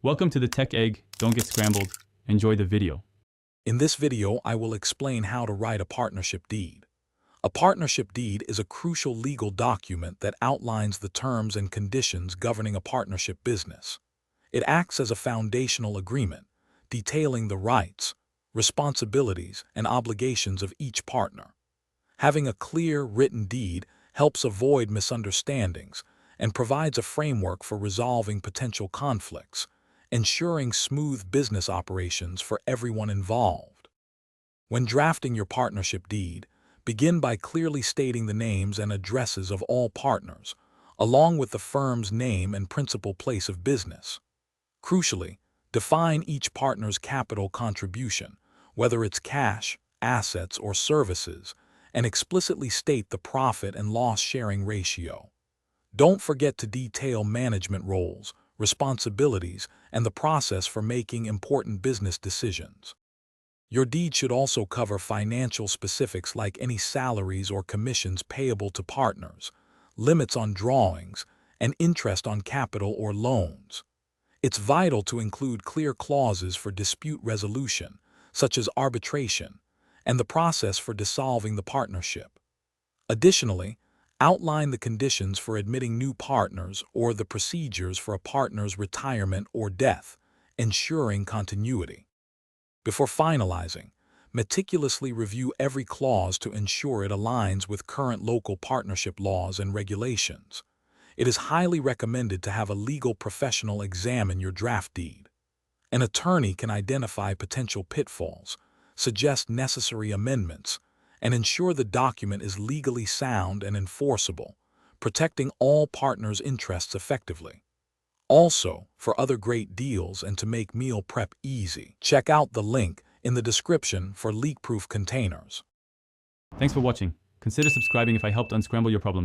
Welcome to the Tech Egg. Don't get scrambled. Enjoy the video. In this video, I will explain how to write a partnership deed. A partnership deed is a crucial legal document that outlines the terms and conditions governing a partnership business. It acts as a foundational agreement, detailing the rights, responsibilities, and obligations of each partner. Having a clear, written deed helps avoid misunderstandings and provides a framework for resolving potential conflicts, ensuring smooth business operations for everyone involved. When drafting your partnership deed, begin by clearly stating the names and addresses of all partners, along with the firm's name and principal place of business. Crucially, define each partner's capital contribution, whether it's cash, assets, or services, and explicitly state the profit and loss sharing ratio. Don't forget to detail management roles, responsibilities, and the process for making important business decisions. Your deed should also cover financial specifics like any salaries or commissions payable to partners, limits on drawings, and interest on capital or loans. It's vital to include clear clauses for dispute resolution, such as arbitration, and the process for dissolving the partnership. Additionally, outline the conditions for admitting new partners or the procedures for a partner's retirement or death, ensuring continuity. Before finalizing, meticulously review every clause to ensure it aligns with current local partnership laws and regulations. It is highly recommended to have a legal professional examine your draft deed. An attorney can identify potential pitfalls, suggest necessary amendments, and ensure the document is legally sound and enforceable, protecting all partners' interests effectively. Also, for other great deals and to make meal prep easy, check out the link in the description for leak-proof containers. Thanks for watching. Consider subscribing if I helped unscramble your problems.